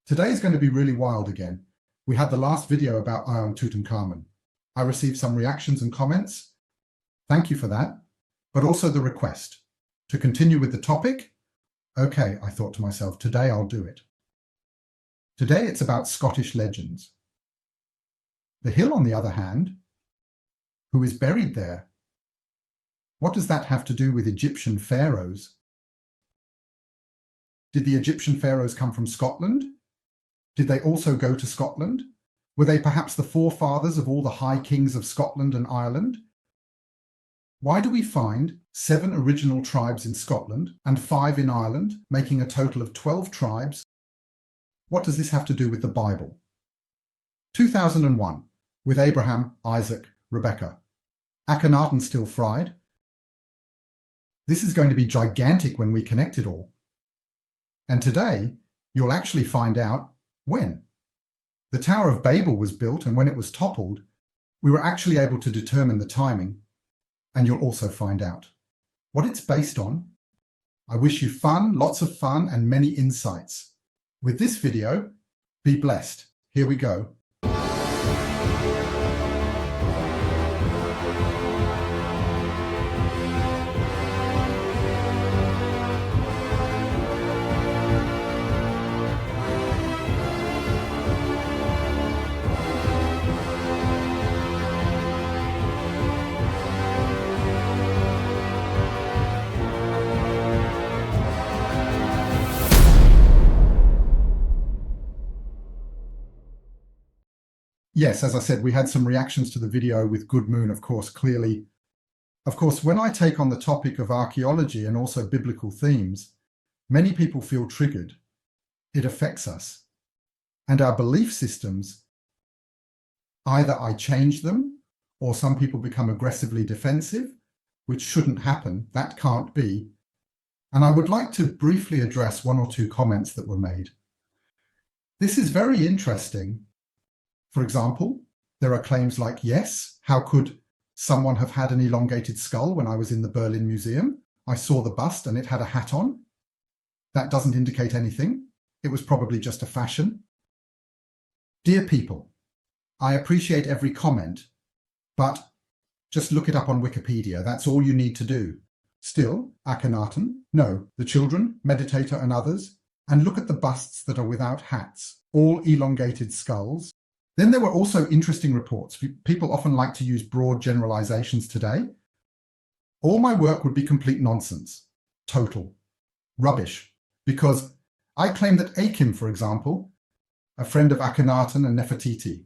Today is going to be really wild again. We had the last video about Tutankhamun. I received some reactions and comments. Thank you for that. But also the request to continue with the topic. Okay, I thought to myself, today I'll do it. Today it's about Scottish legends. The hill, on the other hand, who is buried there? What does that have to do with Egyptian pharaohs? Did the Egyptian pharaohs come from Scotland? Did they also go to Scotland? Were they perhaps the forefathers of all the high kings of Scotland and Ireland? Why do we find 7 original tribes in Scotland and 5 in Ireland, making a total of 12 tribes? What does this have to do with the Bible? 2001, with Abraham, Isaac, Rebecca. Akhenaten still fried. This is going to be gigantic when we connect it all. And today, you'll actually find out when. The Tower of Babel was built, and when it was toppled, we were actually able to determine the timing, and you'll also find out what it's based on. I wish you fun, lots of fun, and many insights. With this video, be blessed. Here we go. Yes, as I said, we had some reactions to the video with Good Moon, of course, clearly. Of course, when I take on the topic of archaeology and also biblical themes, many people feel triggered. It affects us. And our belief systems, either I change them, or some people become aggressively defensive, which shouldn't happen. That can't be. And I would like to briefly address 1 or 2 comments that were made. This is very interesting. For example, there are claims like, yes, how could someone have had an elongated skull when I was in the Berlin Museum? I saw the bust and it had a hat on. That doesn't indicate anything. It was probably just a fashion. Dear people, I appreciate every comment, but just look it up on Wikipedia. That's all you need to do. Still, Akhenaten, no, the children, Meditator and others, and look at the busts that are without hats, all elongated skulls. Then there were also interesting reports. People often like to use broad generalizations today. All my work would be complete nonsense, total rubbish, because I claim that Akim, for example, a friend of Akhenaten and Nefertiti,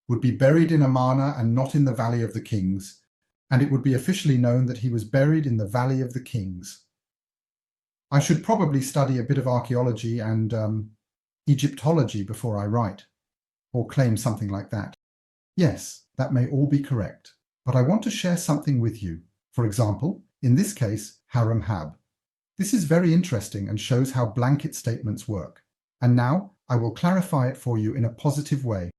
would be buried in Amarna and not in the Valley of the Kings, and it would be officially known that he was buried in the Valley of the Kings. I should probably study a bit of archaeology and Egyptology before I write, or claim something like that. Yes, that may all be correct, but I want to share something with you. For example, in this case, Harem-Hab. This is very interesting and shows how blanket statements work. And now I will clarify it for you in a positive way.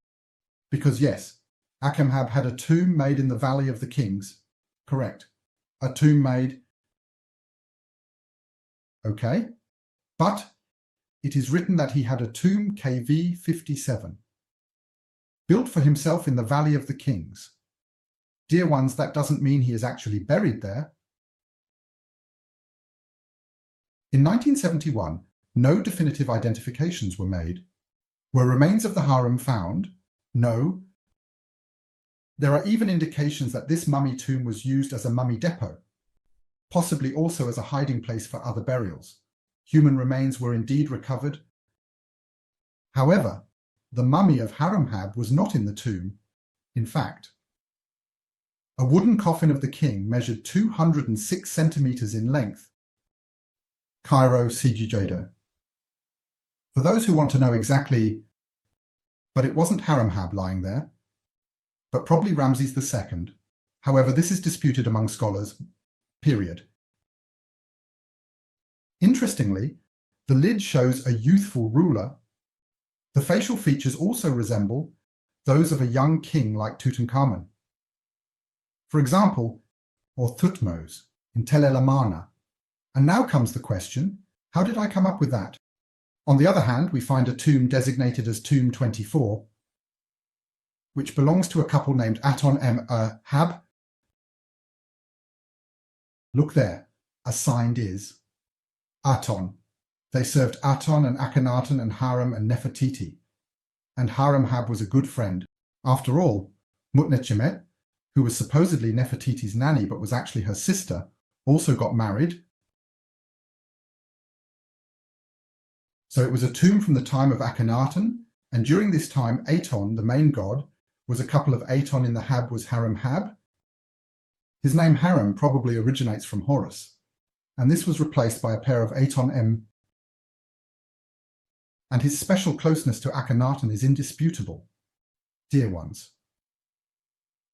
Because yes, Akhenaten had a tomb made in the Valley of the Kings. Correct. A tomb made. Okay. But it is written that he had a tomb KV 57. Built for himself in the Valley of the Kings. Dear ones, that doesn't mean he is actually buried there. In 1971, no definitive identifications were made. Were remains of the harem found? No. There are even indications that this mummy tomb was used as a mummy depot, possibly also as a hiding place for other burials. Human remains were indeed recovered. However, the mummy of Harem-Hab was not in the tomb. In fact, a wooden coffin of the king measured 206 centimeters in length. Cairo, CGJD. For those who want to know exactly, but it wasn't Harem-Hab lying there, but probably Ramses II. However, this is disputed among scholars, period. Interestingly, the lid shows a youthful ruler. The facial features also resemble those of a young king like Tutankhamun. For example, or Thutmose in Tel El Amarna. And now comes the question, how did I come up with that? On the other hand, we find a tomb designated as Tomb 24, which belongs to a couple named Aton M. Hab. Look there, assigned is Aton. They served Aton and Akhenaten and Harem and Nefertiti. And Harem Hab was a good friend. After all, Mutnechemet, who was supposedly Nefertiti's nanny but was actually her sister, also got married. So it was a tomb from the time of Akhenaten, and during this time Aton, the main god, was a couple of Aton in the Hab was Harem Hab. His name Harem probably originates from Horus, and this was replaced by a pair of Aton M. And his special closeness to Akhenaten is indisputable. Dear ones,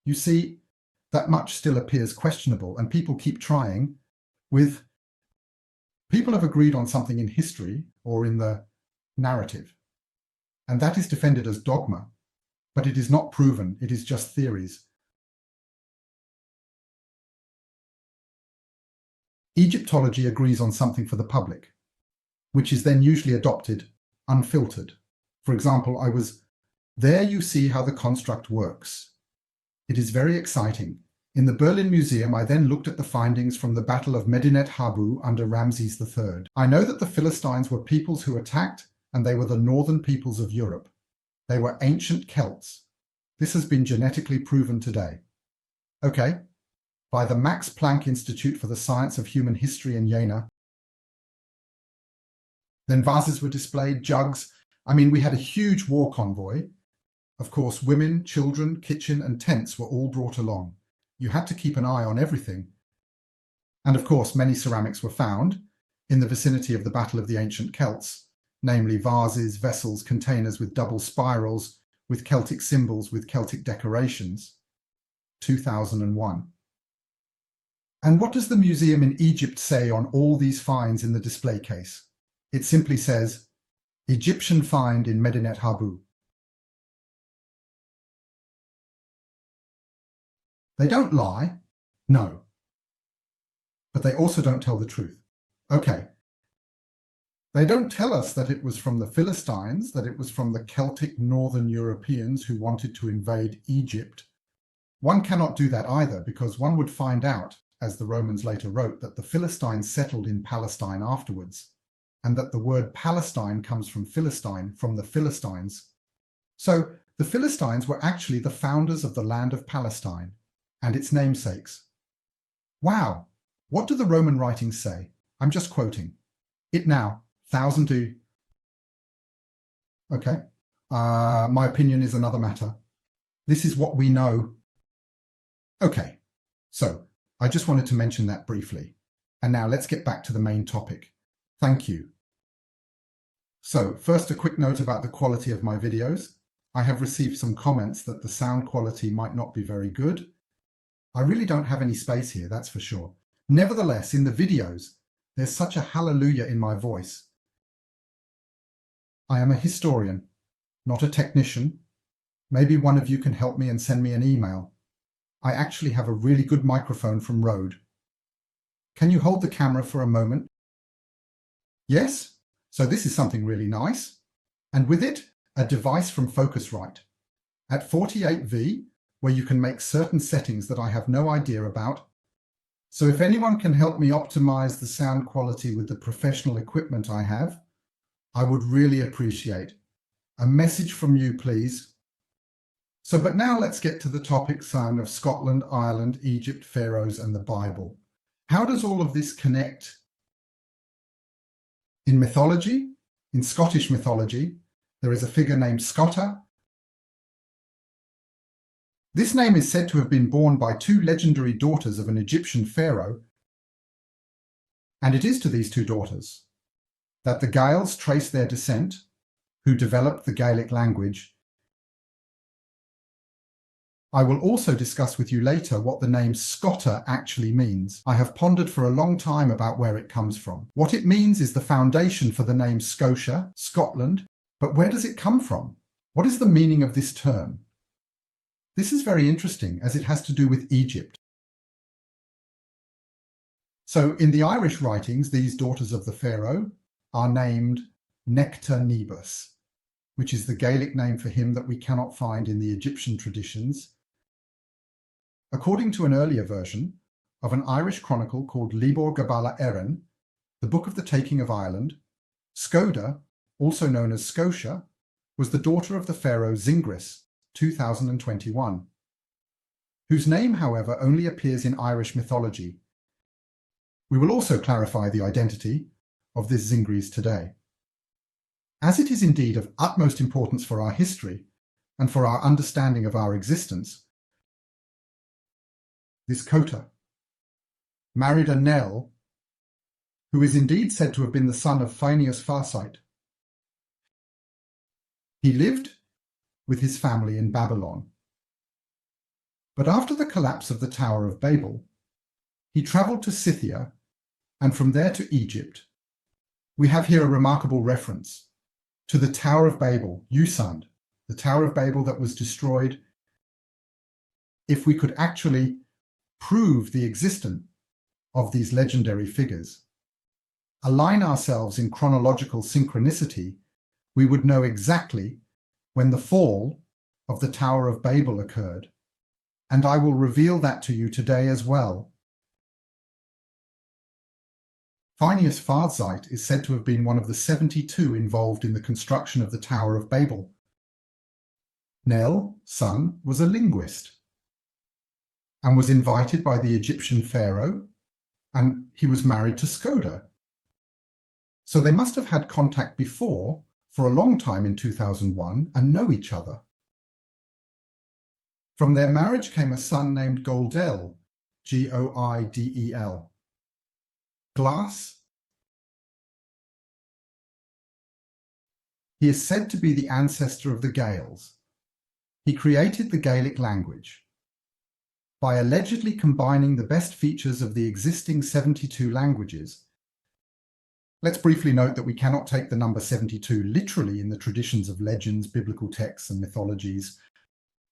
you see, that much still appears questionable, and people keep trying with... People have agreed on something in history or in the narrative, and that is defended as dogma, but it is not proven, it is just theories. Egyptology agrees on something for the public, which is then usually adopted unfiltered. For example, there you see how the construct works. It is very exciting. In the Berlin Museum, I then looked at the findings from the Battle of Medinet Habu under Ramses III. I know that the Philistines were peoples who attacked, and they were the northern peoples of Europe. They were ancient Celts. This has been genetically proven today. Okay, by the Max Planck Institute for the Science of Human History in Jena. Then vases were displayed, jugs. I mean, we had a huge war convoy. Of course, women, children, kitchen, and tents were all brought along. You had to keep an eye on everything. And of course, many ceramics were found in the vicinity of the Battle of the Ancient Celts, namely vases, vessels, containers with double spirals, with Celtic symbols, with Celtic decorations. 2001. And what does the museum in Egypt say on all these finds in the display case? It simply says, Egyptian find in Medinet Habu. They don't lie, no, but they also don't tell the truth. Okay, they don't tell us that it was from the Philistines, that it was from the Celtic Northern Europeans who wanted to invade Egypt. One cannot do that either, because one would find out, as the Romans later wrote, that the Philistines settled in Palestine afterwards, and that the word Palestine comes from Philistine, from the Philistines. So the Philistines were actually the founders of the land of Palestine and its namesakes. Wow, what do the Roman writings say? I'm just quoting. It now, 1002. Okay, my opinion is another matter. This is what we know. Okay, so I just wanted to mention that briefly. And now let's get back to the main topic. Thank you. So first, a quick note about the quality of my videos. I have received some comments that the sound quality might not be very good. I really don't have any space here, that's for sure. Nevertheless, in the videos, there's such a hallelujah in my voice. I am a historian, not a technician. Maybe one of you can help me and send me an email. I actually have a really good microphone from Rode. Can you hold the camera for a moment? Yes? So this is something really nice. And with it, a device from Focusrite. At 48V, where you can make certain settings that I have no idea about. So if anyone can help me optimize the sound quality with the professional equipment I have, I would really appreciate a message from you, please. But now let's get to the topic of Scotland, Ireland, Egypt, pharaohs, and the Bible. How does all of this connect? In mythology, in Scottish mythology, there is a figure named Scotta. This name is said to have been borne by two legendary daughters of an Egyptian pharaoh, and it is to these two daughters that the Gaels trace their descent, who developed the Gaelic language. I will also discuss with you later what the name Scotta actually means. I have pondered for a long time about where it comes from. What it means is the foundation for the name Scotia, Scotland, but where does it come from? What is the meaning of this term? This is very interesting as it has to do with Egypt. So in the Irish writings, these daughters of the pharaoh are named Nectanebus, which is the Gaelic name for him that we cannot find in the Egyptian traditions. According to an earlier version of an Irish chronicle called Libor Gabala Erin, the Book of the Taking of Ireland, Skoda, also known as Scotia, was the daughter of the pharaoh Zingris, 2021, whose name, however, only appears in Irish mythology. We will also clarify the identity of this Zingris today. As it is indeed of utmost importance for our history and for our understanding of our existence, this Kota married a Nell, who is indeed said to have been the son of Phineas Farsight. He lived with his family in Babylon. But after the collapse of the Tower of Babel, he travelled to Scythia and from there to Egypt. We have here a remarkable reference to the Tower of Babel, Usand, the Tower of Babel that was destroyed. If we could actually prove the existence of these legendary figures, align ourselves in chronological synchronicity, we would know exactly when the fall of the Tower of Babel occurred. And I will reveal that to you today as well. Phineas Farsight is said to have been one of the 72 involved in the construction of the Tower of Babel. Nell, son, was a linguist and was invited by the Egyptian pharaoh, and he was married to Skoda. So they must have had contact before for a long time in 2001 and know each other. From their marriage came a son named Goidel, Goidel. Glass. He is said to be the ancestor of the Gaels. He created the Gaelic language by allegedly combining the best features of the existing 72 languages. Let's briefly note that we cannot take the number 72 literally in the traditions of legends, biblical texts, and mythologies.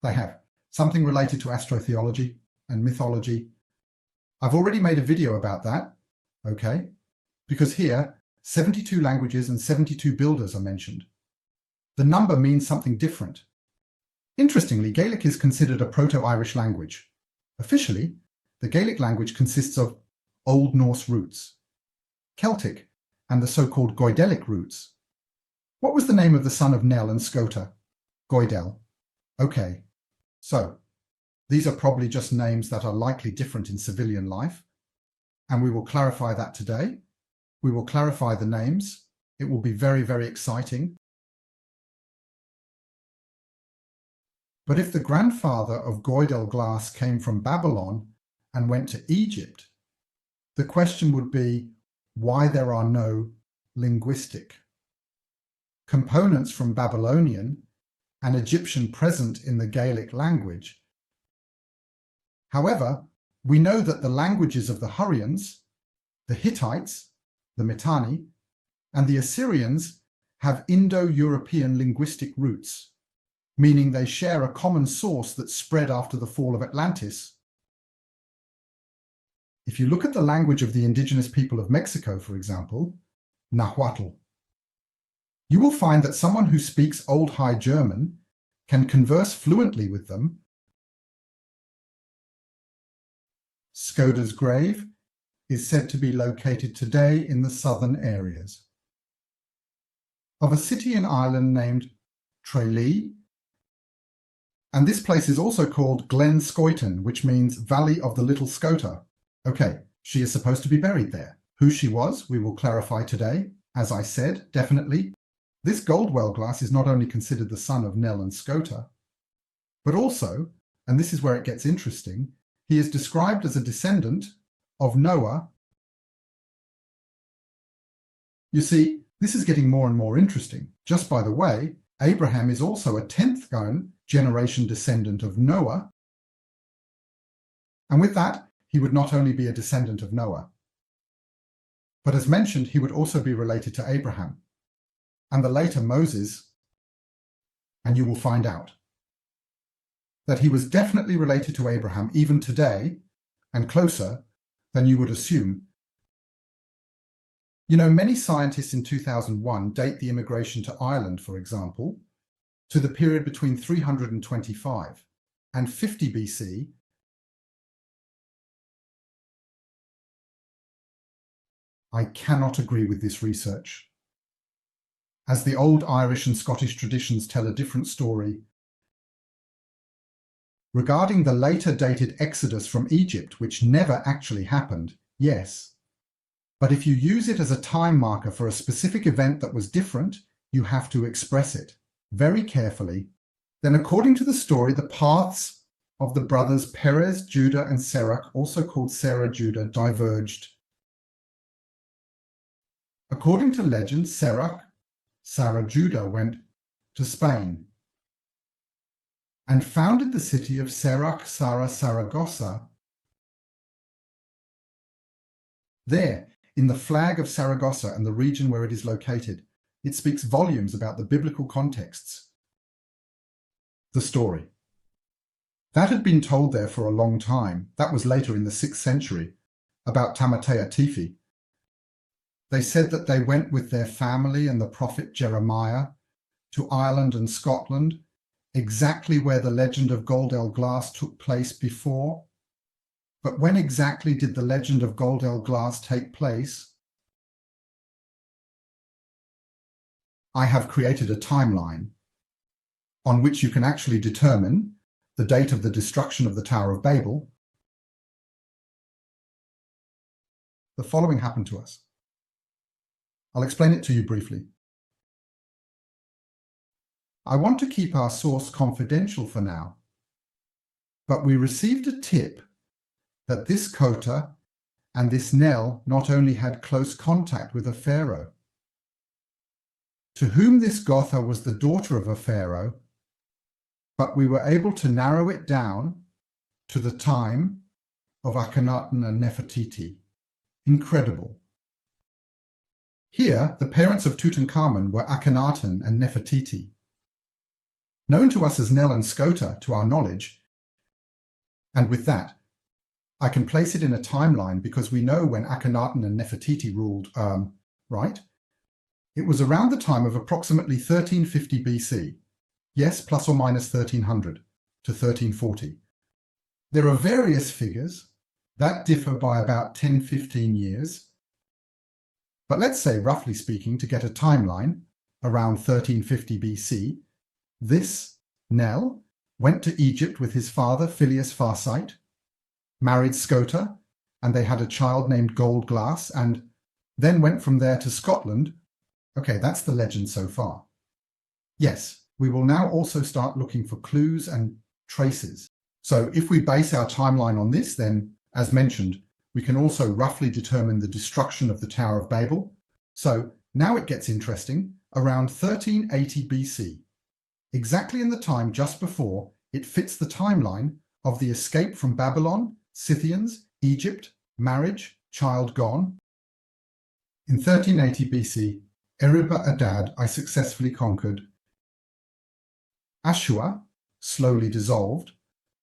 They have something related to astrotheology and mythology. I've already made a video about that, okay? Because here, 72 languages and 72 builders are mentioned. The number means something different. Interestingly, Gaelic is considered a Proto-Irish language. Officially, the Gaelic language consists of Old Norse roots, Celtic, and the so-called Goidelic roots. What was the name of the son of Nell and Skota? Goidel. Okay, so these are probably just names that are likely different in civilian life, and we will clarify that today. We will clarify the names. It will be very, very exciting. But if the grandfather of Goidel Glass came from Babylon and went to Egypt, the question would be why there are no linguistic components from Babylonian and Egyptian present in the Gaelic language. However, we know that the languages of the Hurrians, the Hittites, the Mitanni, and the Assyrians have Indo-European linguistic roots, meaning they share a common source that spread after the fall of Atlantis. If you look at the language of the indigenous people of Mexico, for example, Nahuatl, you will find that someone who speaks Old High German can converse fluently with them. Skoda's grave is said to be located today in the southern areas of a city in Ireland named Tralee, and this place is also called Glen Scoiton, which means Valley of the Little Scota. Okay, she is supposed to be buried there. Who she was, we will clarify today. As I said, definitely, this Goldwell glass is not only considered the son of Nell and Skota, but also, and this is where it gets interesting, he is described as a descendant of Noah. You see, this is getting more and more interesting. Just by the way, Abraham is also a 10th generation descendant of Noah. And with that, he would not only be a descendant of Noah, but as mentioned, he would also be related to Abraham and the later Moses, and you will find out that he was definitely related to Abraham even today, and closer than you would assume. You know, many scientists in 2001 date the immigration to Ireland, for example, to the period between 325 and 50 BC. I cannot agree with this research, as the old Irish and Scottish traditions tell a different story. Regarding the later dated exodus from Egypt, which never actually happened, yes. But if you use it as a time marker for a specific event that was different, you have to express it very carefully. Then, according to the story, the paths of the brothers Perez, Judah, and Serach, also called Sarah Judah, diverged. According to legend, Serach, Sarah Judah, went to Spain and founded the city of Serach Sara Saragossa. There, in the flag of Saragossa and the region where it is located, it speaks volumes about the biblical contexts. The story. That had been told there for a long time. That was later in the 6th century, about Tamatea Tifi. They said that they went with their family and the prophet Jeremiah to Ireland and Scotland, exactly where the legend of Goldel Glass took place before. But when exactly did the legend of Goldel Glass take place? I have created a timeline on which you can actually determine the date of the destruction of the Tower of Babel. The following happened to us. I'll explain it to you briefly. I want to keep our source confidential for now, but we received a tip that this Kota and this Nell not only had close contact with a pharaoh, to whom this Gotha was the daughter of a pharaoh, but we were able to narrow it down to the time of Akhenaten and Nefertiti. Incredible. Here, the parents of Tutankhamun were Akhenaten and Nefertiti. Known to us as Nell and Skota, to our knowledge, and with that, I can place it in a timeline because we know when Akhenaten and Nefertiti ruled, right? It was around the time of approximately 1350 BC. Yes, plus or minus 1300 to 1340. There are various figures that differ by about 10-15 years. But let's say, roughly speaking, to get a timeline, around 1350 BC, this Nell went to Egypt with his father, Phileas Farsight, married Skota, and they had a child named Gold Glass, and then went from there to Scotland. Okay, that's the legend so far. Yes, we will now also start looking for clues and traces. So if we base our timeline on this, then, as mentioned, we can also roughly determine the destruction of the Tower of Babel. So now it gets interesting, around 1380 BC. Exactly in the time just before, it fits the timeline of the escape from Babylon, Scythians, Egypt, marriage, child gone. In 1380 BC, Eriba-Adad I successfully conquered. Ashua slowly dissolved,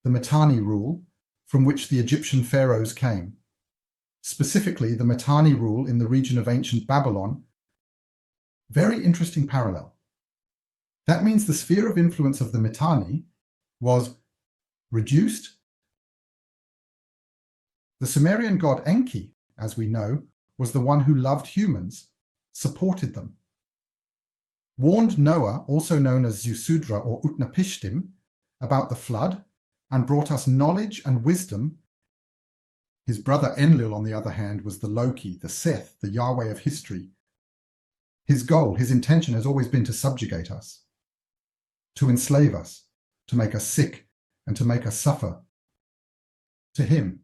the Mitanni rule, from which the Egyptian pharaohs came. Specifically, the Mitanni rule in the region of ancient Babylon. Very interesting parallel. That means the sphere of influence of the Mitanni was reduced. The Sumerian god Enki, as we know, was the one who loved humans, supported them, warned Noah, also known as Zusudra or Utnapishtim, about the flood, and brought us knowledge and wisdom. His brother Enlil, on the other hand, was the Loki, the Seth, the Yahweh of history. His goal, his intention has always been to subjugate us, to enslave us, to make us sick, and to make us suffer. To him,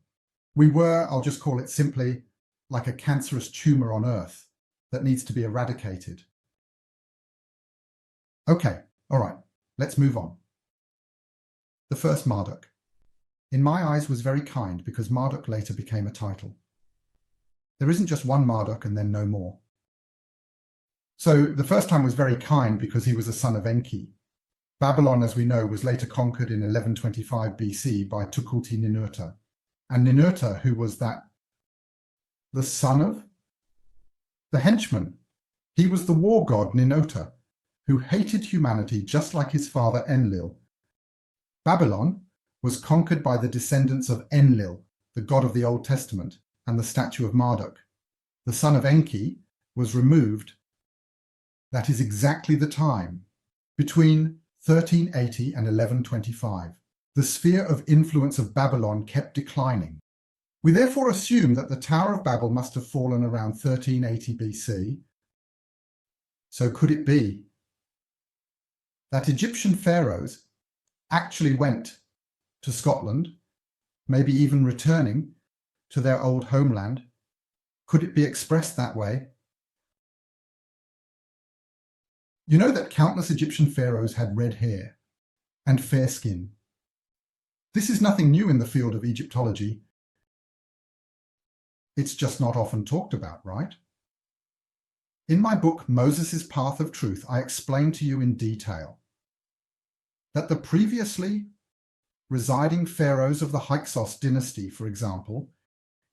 we were, I'll just call it simply, like a cancerous tumor on earth that needs to be eradicated. Okay, all right, let's move on. The first Marduk, in my eyes, was very kind because Marduk later became a title. There isn't just one Marduk and then no more. So the first time was very kind because he was a son of Enki. Babylon, as we know, was later conquered in 1125 BC by Tukulti-Ninurta. And Ninurta, who was the son of The henchman. He was the war god Ninota, who hated humanity just like his father Enlil. Babylon was conquered by the descendants of Enlil, the god of the Old Testament, and the statue of Marduk. The son of Enki was removed. That is exactly the time, between 1380 and 1125. The sphere of influence of Babylon kept declining. We therefore assume that the Tower of Babel must have fallen around 1380 BC. So could it be that Egyptian pharaohs actually went to Scotland, maybe even returning to their old homeland? Could it be expressed that way? You know that countless Egyptian pharaohs had red hair and fair skin. This is nothing new in the field of Egyptology. It's just not often talked about, right? In my book, Moses' Path of Truth, I explain to you in detail that the previously residing pharaohs of the Hyksos dynasty, for example,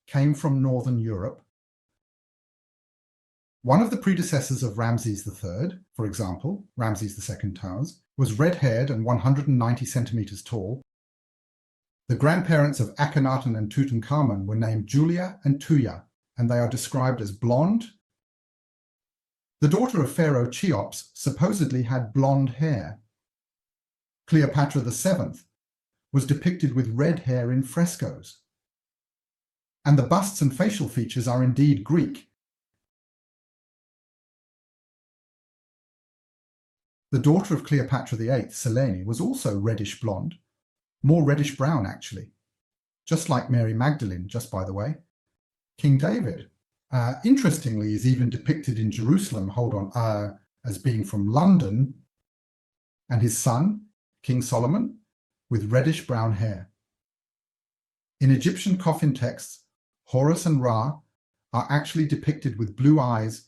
came from Northern Europe. One of the predecessors of Ramses III, for example, Ramses II Towers, was red-haired and 190 centimeters tall. The grandparents of Akhenaten and Tutankhamun were named Julia and Tuya, and they are described as blonde. The daughter of Pharaoh Cheops supposedly had blonde hair. Cleopatra VII was depicted with red hair in frescoes. And the busts and facial features are indeed Greek. The daughter of Cleopatra VIII, Selene, was also reddish blonde, more reddish brown actually, just like Mary Magdalene, just by the way. King David, interestingly, is even depicted in Jerusalem, as being from London, and his son, King Solomon, with reddish brown hair. In Egyptian coffin texts, Horus and Ra are actually depicted with blue eyes.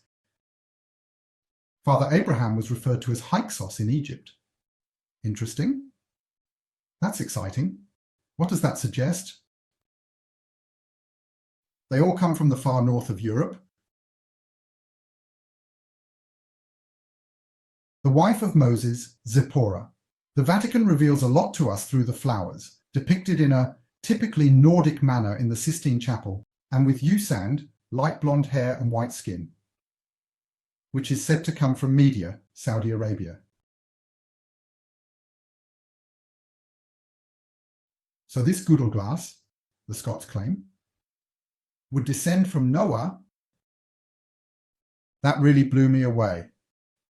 Father Abraham was referred to as Hyksos in Egypt. Interesting. That's exciting. What does that suggest? They all come from the far north of Europe. The wife of Moses, Zipporah. The Vatican reveals a lot to us through the flowers, depicted in a typically Nordic manner in the Sistine Chapel, and with Usand, light blonde hair and white skin, which is said to come from Media, Saudi Arabia. So this Goodle glass, the Scots claim, would descend from Noah. That really blew me away.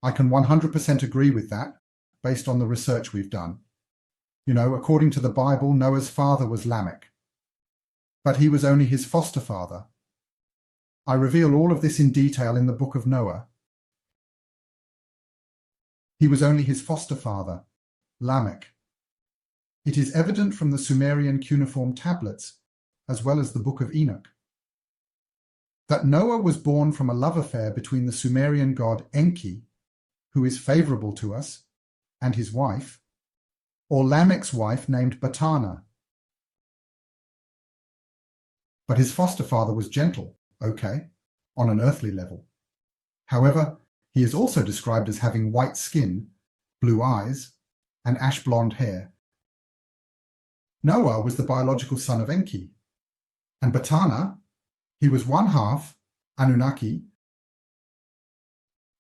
I can 100% agree with that, based on the research we've done. You know, according to the Bible, Noah's father was Lamech, but he was only his foster father. I reveal all of this in detail in the book of Noah. He was only his foster father, Lamech. It is evident from the Sumerian cuneiform tablets, as well as the Book of Enoch, that Noah was born from a love affair between the Sumerian god Enki, who is favorable to us, and his wife, or Lamech's wife named Batana. But his foster father was gentle, okay, on an earthly level. However, he is also described as having white skin, blue eyes, and ash blonde hair. Noah was the biological son of Enki, and Batana, he was one half Anunnaki.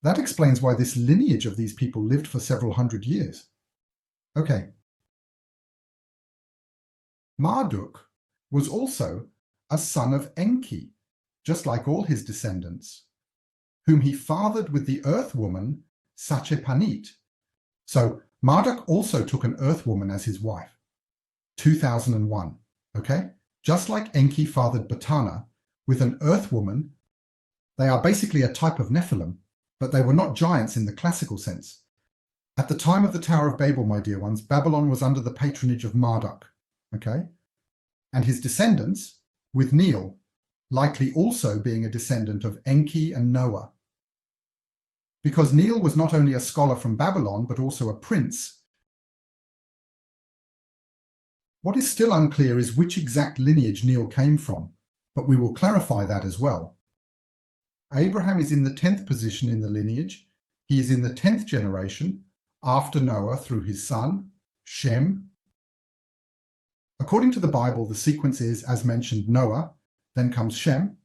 That explains why this lineage of these people lived for several hundred years. Okay. Marduk was also a son of Enki, just like all his descendants, whom he fathered with the earth woman Sachepanit. So Marduk also took an earth woman as his wife. 2001, okay? Just like Enki fathered Batana with an earth woman, they are basically a type of Nephilim, but they were not giants in the classical sense. At the time of the Tower of Babel, my dear ones, Babylon was under the patronage of Marduk, okay? And his descendants, with Nil, likely also being a descendant of Enki and Noah. Because Nil was not only a scholar from Babylon, but also a prince. What is still unclear is which exact lineage Nil came from, but we will clarify that as well. Abraham is in the 10th position in the lineage. He is in the 10th generation after Noah through his son, Shem. According to the Bible, the sequence is, as mentioned, Noah, then comes Shem,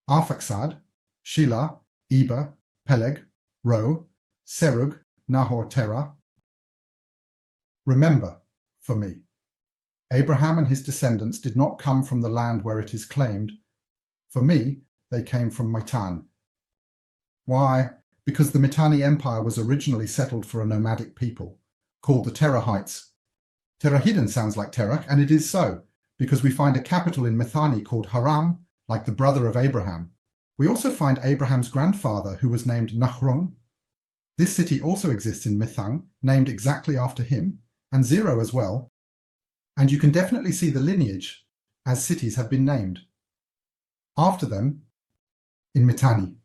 Arphaxad, Shelah, Eber, Peleg, Ro, Serug, Nahor, Terah. Remember, for me, Abraham and his descendants did not come from the land where it is claimed. For me, they came from Mitan. Why? Because the Mitanni Empire was originally settled for a nomadic people, called the Terahites. Terahidin sounds like Terach, and it is so, because we find a capital in Mitanni called Haram, like the brother of Abraham. We also find Abraham's grandfather, who was named Nahron. This city also exists in Mithang, named exactly after him, and Zero as well. And you can definitely see the lineage, as cities have been named after them in Mitanni.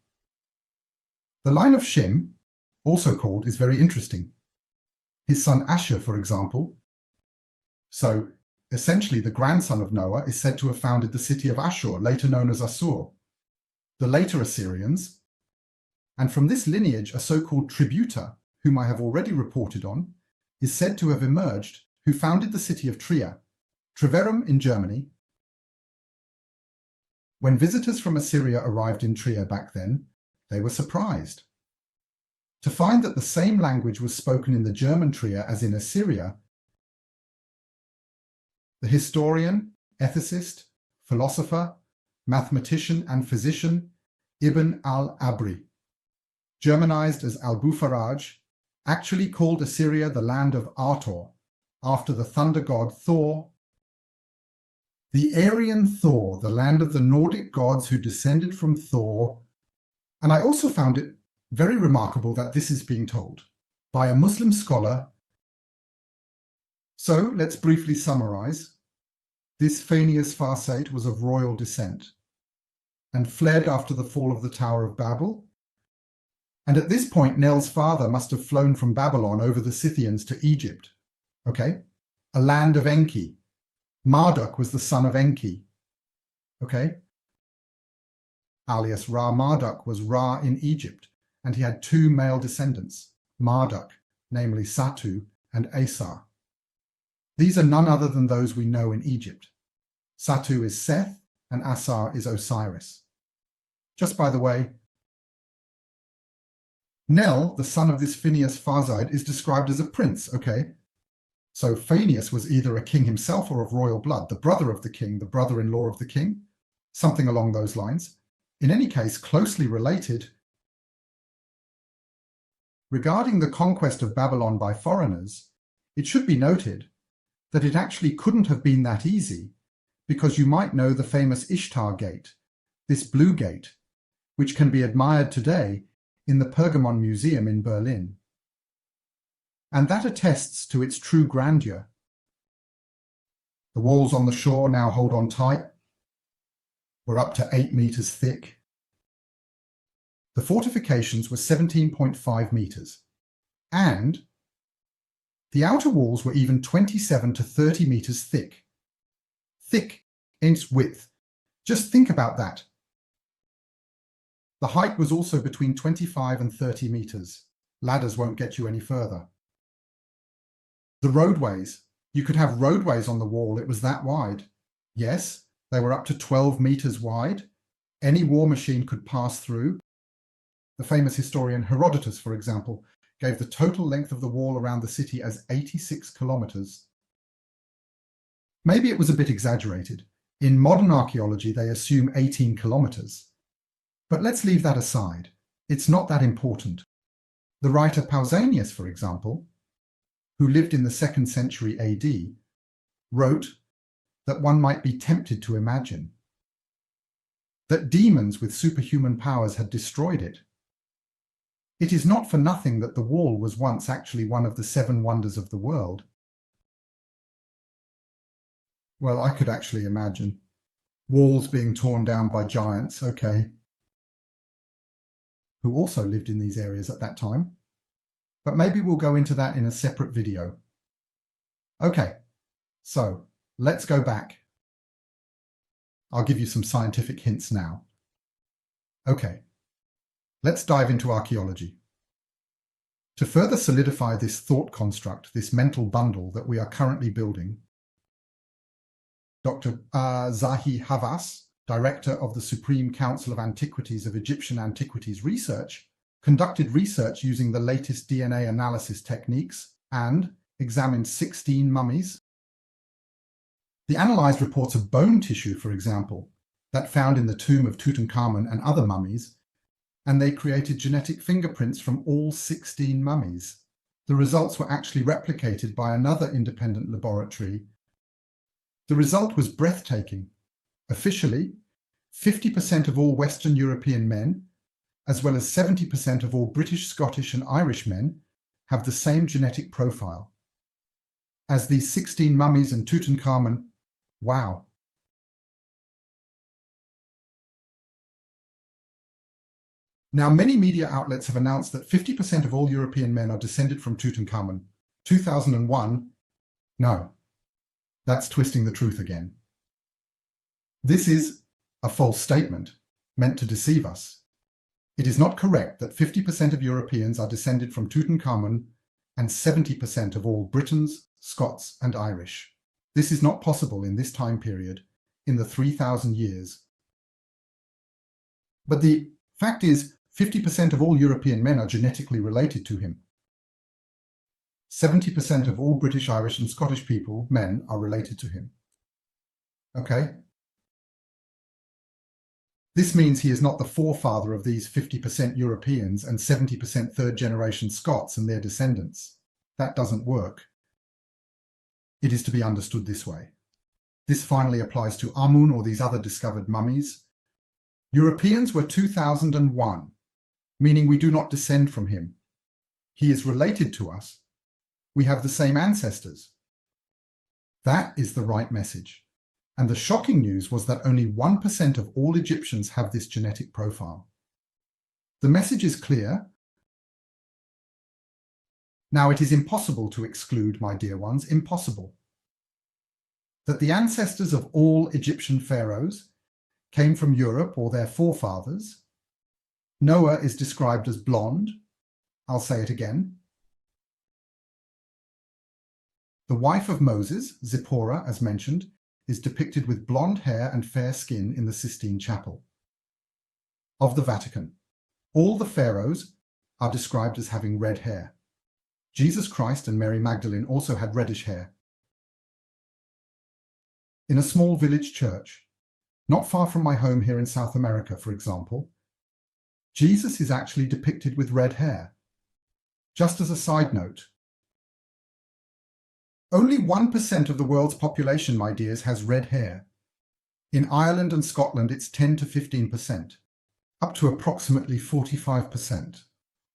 The line of Shem, also called, is very interesting. His son Asher, for example. So, essentially, the grandson of Noah is said to have founded the city of Ashur, later known as Assur, the later Assyrians. And from this lineage, a so-called tributor, whom I have already reported on, is said to have emerged, who founded the city of Trier, Treverum in Germany. When visitors from Assyria arrived in Trier back then, they were surprised to find that the same language was spoken in the German Trier as in Assyria. The historian, ethicist, philosopher, mathematician and physician Ibn al-Abri, Germanized as Al-Bufaraj, actually called Assyria the land of Artor, after the thunder god Thor. The Aryan Thor, the land of the Nordic gods who descended from Thor. And I also found it very remarkable that this is being told by a Muslim scholar. So let's briefly summarize. This Phineas Farsate was of royal descent and fled after the fall of the Tower of Babel. And at this point, Nell's father must have flown from Babylon over the Scythians to Egypt. Okay? A land of Enki. Marduk was the son of Enki. Okay? Alias Ra-Marduk was Ra in Egypt, and he had two male descendants, Marduk, namely Satu and Asar. These are none other than those we know in Egypt. Satu is Seth, and Asar is Osiris. Just by the way, Nell, the son of this Phineas Farside, is described as a prince, okay? So Phineas was either a king himself or of royal blood, the brother of the king, the brother-in-law of the king, something along those lines. In any case, closely related. Regarding the conquest of Babylon by foreigners, it should be noted that it actually couldn't have been that easy, because you might know the famous Ishtar Gate, this blue gate, which can be admired today in the Pergamon Museum in Berlin. And that attests to its true grandeur. The walls on the shore now hold on tight. Were up to 8 meters thick. The fortifications were 17.5 meters. And the outer walls were even 27 to 30 meters thick. Thick in its width. Just think about that. The height was also between 25 and 30 meters. Ladders won't get you any further. The roadways. You could have roadways on the wall, it was that wide. Yes, they were up to 12 meters wide. Any war machine could pass through. The famous historian Herodotus, for example, gave the total length of the wall around the city as 86 kilometers. Maybe it was a bit exaggerated. In modern archaeology, they assume 18 kilometers. But let's leave that aside. It's not that important. The writer Pausanias, for example, who lived in the 2nd century AD, wrote that one might be tempted to imagine that demons with superhuman powers had destroyed it. It is not for nothing that the wall was once actually one of the 7 wonders of the world. Well, I could actually imagine walls being torn down by giants, okay, who also lived in these areas at that time. But maybe we'll go into that in a separate video. Okay, so let's go back. I'll give you some scientific hints now. Okay, let's dive into archaeology. To further solidify this thought construct, this mental bundle that we are currently building, Dr. Zahi Hawass, Director of the Supreme Council of Antiquities of Egyptian Antiquities Research, conducted research using the latest DNA analysis techniques and examined 16 mummies. The analyzed reports of bone tissue, for example, that found in the tomb of Tutankhamun and other mummies, and they created genetic fingerprints from all 16 mummies. The results were actually replicated by another independent laboratory. The result was breathtaking. Officially, 50% of all Western European men, as well as 70% of all British, Scottish, and Irish men, have the same genetic profile as these 16 mummies and Tutankhamun. Wow. Now, many media outlets have announced that 50% of all European men are descended from Tutankhamun. 2001? No, that's twisting the truth again. This is a false statement meant to deceive us. It is not correct that 50% of Europeans are descended from Tutankhamun and 70% of all Britons, Scots, and Irish. This is not possible in this time period, in the 3,000 years. But the fact is, 50% of all European men are genetically related to him. 70% of all British, Irish, and Scottish people, men, are related to him. Okay? This means he is not the forefather of these 50% Europeans and 70% third-generation Scots and their descendants. That doesn't work. It is to be understood this way. This finally applies to Amun or these other discovered mummies. Europeans were 2001. Meaning we do not descend from him. He is related to us. We have the same ancestors. That is the right message. And the shocking news was that only 1% of all Egyptians have this genetic profile. The message is clear. Now it is impossible to exclude, my dear ones, impossible, that the ancestors of all Egyptian pharaohs came from Europe or their forefathers. Noah is described as blonde. I'll say it again. The wife of Moses, Zipporah, as mentioned, is depicted with blonde hair and fair skin in the Sistine Chapel of the Vatican. All the pharaohs are described as having red hair. Jesus Christ and Mary Magdalene also had reddish hair. In a small village church, not far from my home here in South America, for example, Jesus is actually depicted with red hair. Just as a side note, only 1% of the world's population, my dears, has red hair. In Ireland and Scotland, it's 10 to 15%, up to approximately 45%,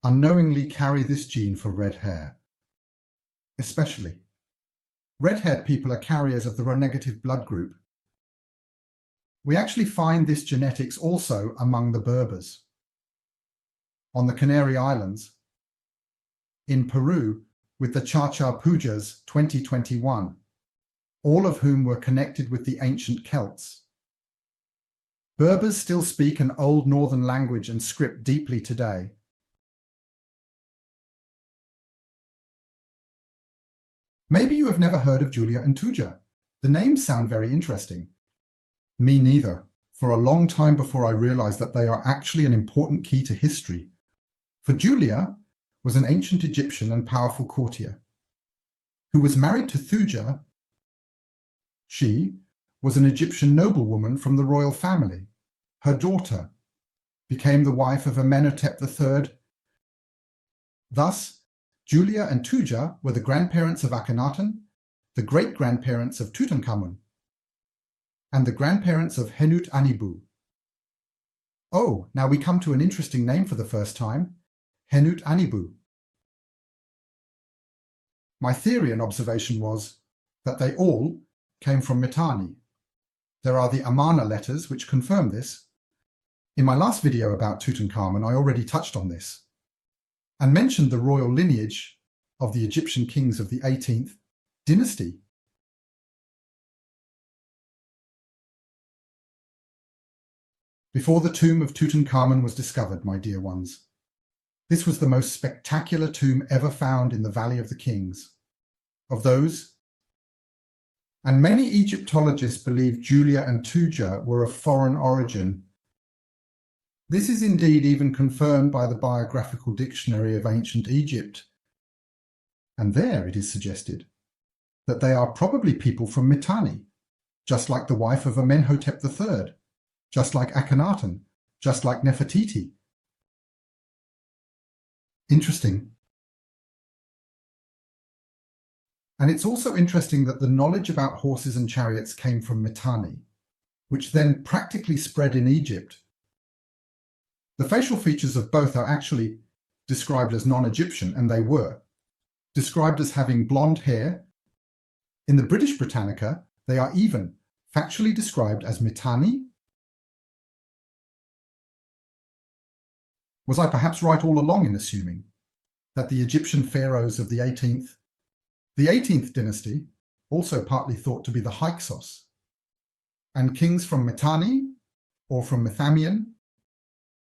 unknowingly carry this gene for red hair. Especially, red-haired people are carriers of the Rho-negative blood group. We actually find this genetics also among the Berbers, on the Canary Islands, in Peru with the Cha-Cha Pujas 2021, all of whom were connected with the ancient Celts. Berbers still speak an old northern language and script deeply today. Maybe you have never heard of Julia and Tuja. The names sound very interesting. Me neither, for a long time before I realized that they are actually an important key to history. For Julia was an ancient Egyptian and powerful courtier who was married to Thuja. She was an Egyptian noblewoman from the royal family. Her daughter became the wife of Amenhotep III. Thus, Julia and Tuja were the grandparents of Akhenaten, the great-grandparents of Tutankhamun, and the grandparents of Henut-Anibu. Oh, now we come to an interesting name for the first time, Henut-Anibu. My theory and observation was that they all came from Mitanni. There are the Amarna letters which confirm this. In my last video about Tutankhamun, I already touched on this and mentioned the royal lineage of the Egyptian kings of the 18th dynasty. before the tomb of Tutankhamun was discovered, my dear ones. This was the most spectacular tomb ever found in the Valley of the Kings. Of those, and many Egyptologists believe Julia and Tuja were of foreign origin. This is indeed even confirmed by the Biographical Dictionary of Ancient Egypt, and there it is suggested that they are probably people from Mitanni, just like the wife of Amenhotep III, just like Akhenaten, just like Nefertiti. Interesting. And it's also interesting that the knowledge about horses and chariots came from Mitanni, which then practically spread in Egypt. The facial features of both are actually described as non-Egyptian, and they were. Described as having blonde hair. In the British Britannica, they are even factually described as Mitanni. Was I perhaps right all along in assuming that the Egyptian pharaohs of the 18th dynasty, also partly thought to be the Hyksos, and kings from Mitanni or from Mithamian?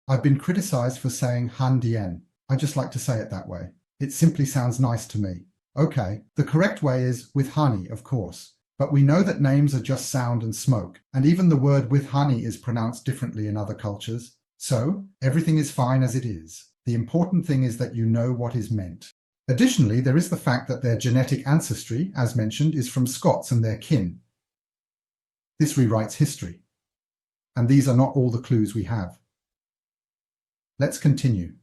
I've been criticized for saying Handien. I just like to say it that way. It simply sounds nice to me. Okay, the correct way is with honey, of course, but we know that names are just sound and smoke, and even the word with honey is pronounced differently in other cultures. So, everything is fine as it is. The important thing is that you know what is meant. Additionally, there is the fact that their genetic ancestry, as mentioned, is from Scots and their kin. This rewrites history. And these are not all the clues we have. Let's continue.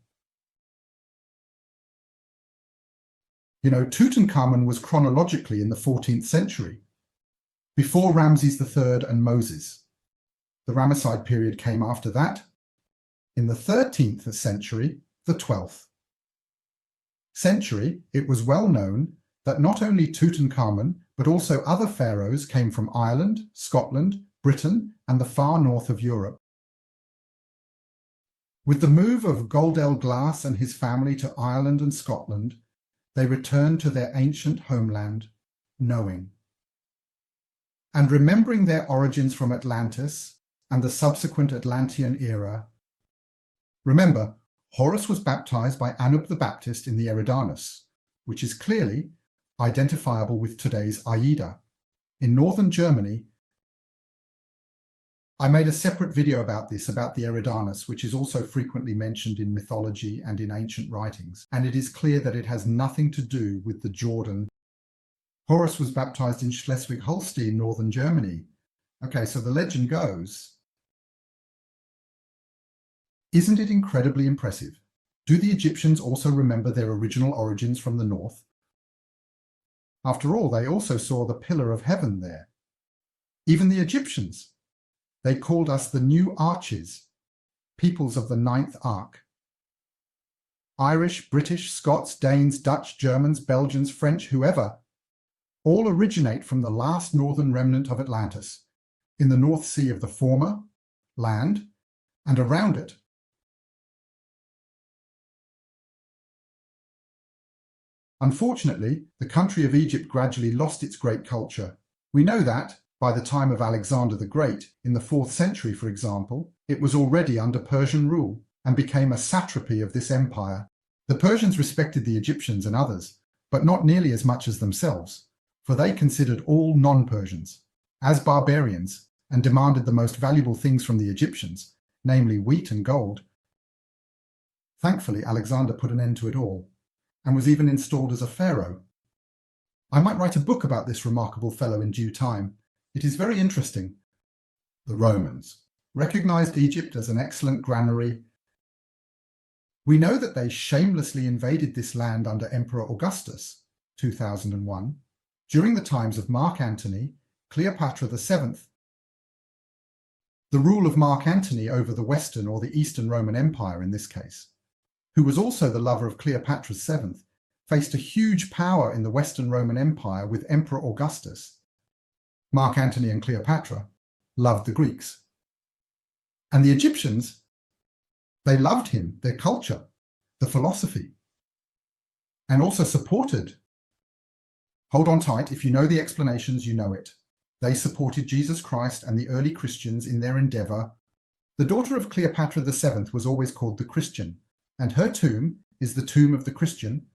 You know, Tutankhamun was chronologically in the 14th century, before Ramses III and Moses. The Ramesside period came after that. In the 13th century, the 12th century, it was well known that not only Tutankhamun, but also other pharaohs came from Ireland, Scotland, Britain, and the far north of Europe. With the move of Goldel Glass and his family to Ireland and Scotland, they returned to their ancient homeland, knowing. And remembering their origins from Atlantis and the subsequent Atlantean era. Remember, Horus was baptized by Anub the Baptist in the Eridanus, which is clearly identifiable with today's Aida. In northern Germany, I made a separate video about this, about the Eridanus, which is also frequently mentioned in mythology and in ancient writings, and it is clear that it has nothing to do with the Jordan. Horus was baptized in Schleswig-Holstein, northern Germany. Okay, so the legend goes. Isn't it incredibly impressive? Do the Egyptians also remember their original origins from the north? After all, they also saw the pillar of heaven there. Even the Egyptians. They called us the new arches, peoples of the ninth ark. Irish, British, Scots, Danes, Dutch, Germans, Belgians, French, whoever, all originate from the last northern remnant of Atlantis, in the North Sea of the former, land, and around it. Unfortunately, the country of Egypt gradually lost its great culture. We know that, by the time of Alexander the Great, in the 4th century, for example, it was already under Persian rule and became a satrapy of this empire. The Persians respected the Egyptians and others, but not nearly as much as themselves, for they considered all non-Persians as barbarians and demanded the most valuable things from the Egyptians, namely wheat and gold. Thankfully, Alexander put an end to it all, and was even installed as a pharaoh. I might write a book about this remarkable fellow in due time. It is very interesting. The Romans recognized Egypt as an excellent granary. We know that they shamelessly invaded this land under Emperor Augustus, 2001, during the times of Mark Antony, Cleopatra VII. The rule of Mark Antony over the Western or the Eastern Roman Empire in this case, who was also the lover of Cleopatra VII, faced a huge power in the Western Roman Empire with Emperor Augustus. Mark Antony and Cleopatra loved the Greeks. And the Egyptians, they loved him, their culture, the philosophy, and also supported. Hold on tight, if you know the explanations, you know it. They supported Jesus Christ and the early Christians in their endeavor The daughter of Cleopatra VII was always called the Christian, and her tomb is the tomb of the Christian.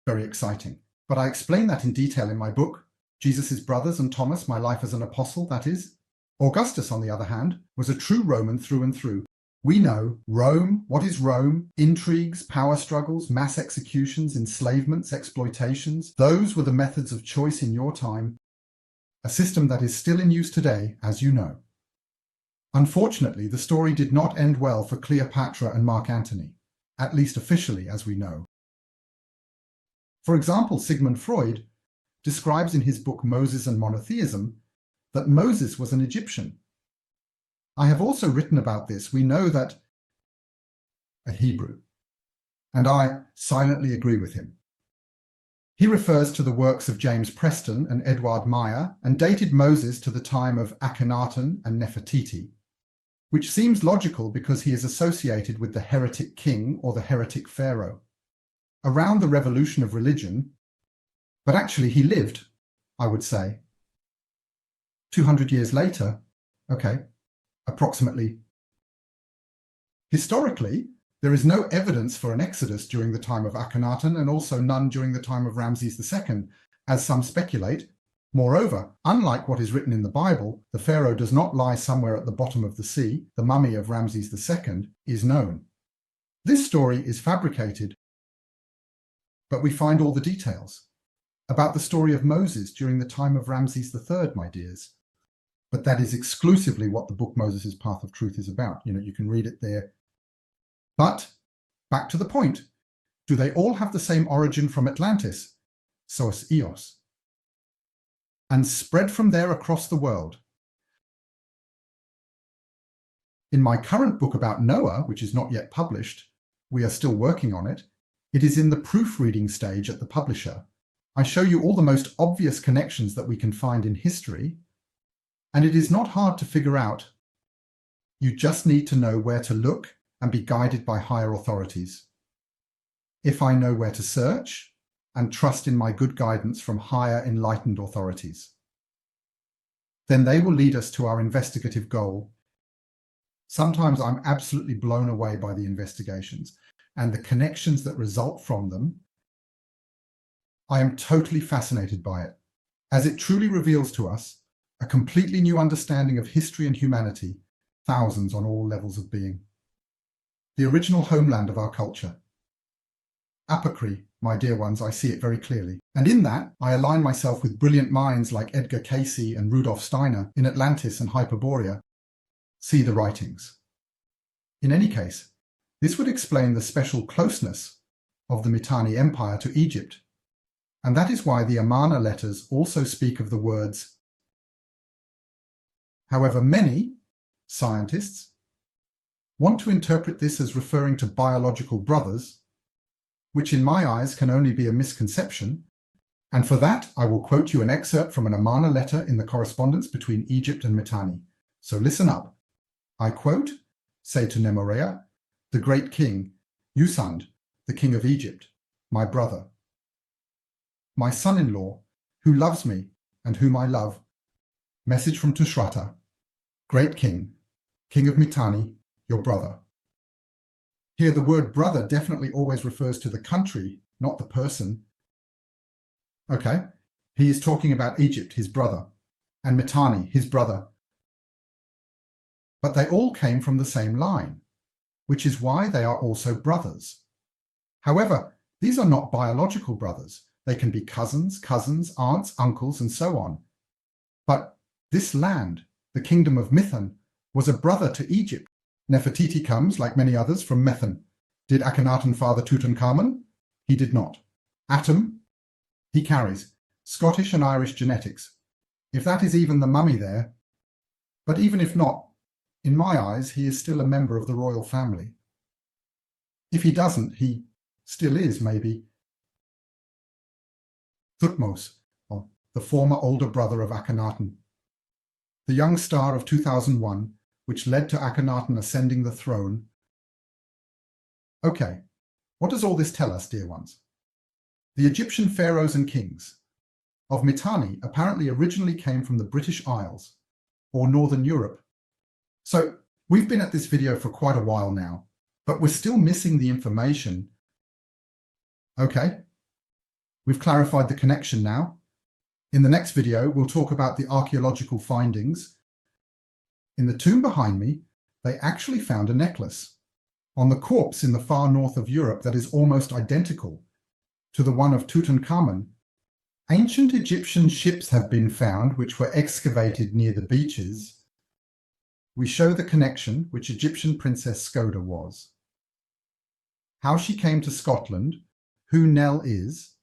Very exciting. But I explain that in detail in my book, Jesus' Brothers and Thomas, My Life as an Apostle, that is. Augustus, on the other hand, was a true Roman through and through. We know Rome, what is Rome, intrigues, power struggles, mass executions, enslavements, exploitations. Those were the methods of choice in your time, a system that is still in use today, as you know. Unfortunately, the story did not end well for Cleopatra and Mark Antony, at least officially, as we know. For example, Sigmund Freud describes in his book Moses and Monotheism that Moses was an Egyptian. I have also written about this. We know that a Hebrew, and I silently agree with him. He refers to the works of James Preston and Edward Meyer and dated Moses to the time of Akhenaten and Nefertiti, which seems logical because he is associated with the heretic king or the heretic pharaoh around the revolution of religion, but actually he lived, I would say, 200 years later, approximately. Historically, there is no evidence for an exodus during the time of Akhenaten and also none during the time of Ramses II, as some speculate. Moreover, unlike what is written in the Bible, the pharaoh does not lie somewhere at the bottom of the sea. The mummy of Ramses II is known. This story is fabricated, but we find all the details about the story of Moses during the time of Ramses III, my dears. But that is exclusively what the book Moses' Path of Truth is about. You can read it there. But back to the point. Do they all have the same origin from Atlantis, Soos Eos, and spread from there across the world? In my current book about Noah, which is not yet published, we are still working on it. It is in the proofreading stage at the publisher. I show you all the most obvious connections that we can find in history, and it is not hard to figure out. You just need to know where to look and be guided by higher authorities. If I know where to search, and trust in my good guidance from higher enlightened authorities, then they will lead us to our investigative goal. Sometimes I'm absolutely blown away by the investigations and the connections that result from them. I am totally fascinated by it, as it truly reveals to us a completely new understanding of history and humanity, thousands on all levels of being. The original homeland of our culture. Apocry, my dear ones, I see it very clearly. And in that, I align myself with brilliant minds like Edgar Cayce and Rudolf Steiner in Atlantis and Hyperborea. See the writings. In any case, this would explain the special closeness of the Mitanni Empire to Egypt. And that is why the Amarna letters also speak of the words. However, many scientists want to interpret this as referring to biological brothers, which in my eyes can only be a misconception, and for that I will quote you an excerpt from an Amarna letter in the correspondence between Egypt and Mitanni. So listen up. I quote, "Say to Nemorea, the great king, Usand, the king of Egypt, my brother, my son-in-law, who loves me and whom I love, message from Tushratta, great king, king of Mitanni, your brother." Here, the word brother definitely always refers to the country, not the person. Okay, he is talking about Egypt, his brother, and Mitanni, his brother. But they all came from the same line, which is why they are also brothers. However, these are not biological brothers. They can be cousins, aunts, uncles, and so on. But this land, the kingdom of Mithon, was a brother to Egypt. Nefertiti comes, like many others, from Methon. Did Akhenaten father Tutankhamun? He did not. Atum? He carries Scottish and Irish genetics. If that is even the mummy there, but even if not, in my eyes, he is still a member of the royal family. If he doesn't, he still is, maybe, Thutmose, or the former older brother of Akhenaten. The young star of 2001, which led to Akhenaten ascending the throne. Okay, what does all this tell us, dear ones? The Egyptian pharaohs and kings of Mitanni apparently originally came from the British Isles, or Northern Europe. So We've been at this video for quite a while now, but we're still missing the information. Okay, we've clarified the connection now. In the next video, we'll talk about the archaeological findings. In the tomb behind me, they actually found a necklace on the corpse in the far north of Europe that is almost identical to the one of Tutankhamun. Ancient Egyptian ships have been found which were excavated near the beaches. We show the connection which Egyptian Princess Skoda was, how she came to Scotland, who Nell is,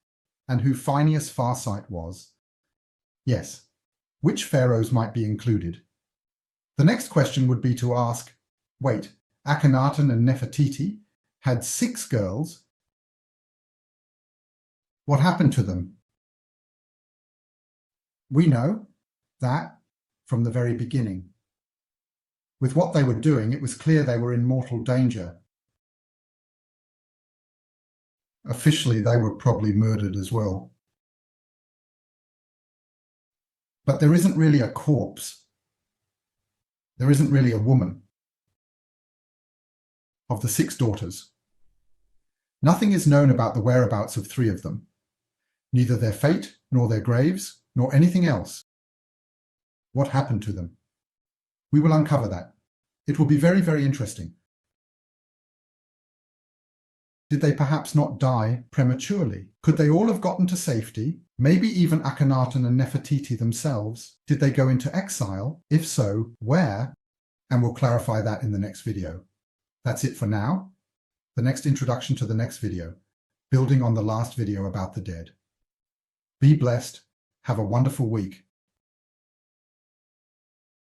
and who Phineas Farsight was. Yes, which pharaohs might be included? The next question would be to ask, wait, Akhenaten and Nefertiti had 6 girls. What happened to them? We know that from the very beginning. With what they were doing, it was clear they were in mortal danger. Officially, they were probably murdered as well. But there isn't really a corpse. There isn't really a woman. Of the 6 daughters, nothing is known about the whereabouts of 3 of them, neither their fate, nor their graves, nor anything else. What happened to them? We will uncover that. It will be very, very interesting. Did they perhaps not die prematurely? Could they all have gotten to safety? Maybe even Akhenaten and Nefertiti themselves? Did they go into exile? If so, where? And we'll clarify that in the next video. That's it for now. The next introduction to the next video, building on the last video about the dead. Be blessed. Have a wonderful week.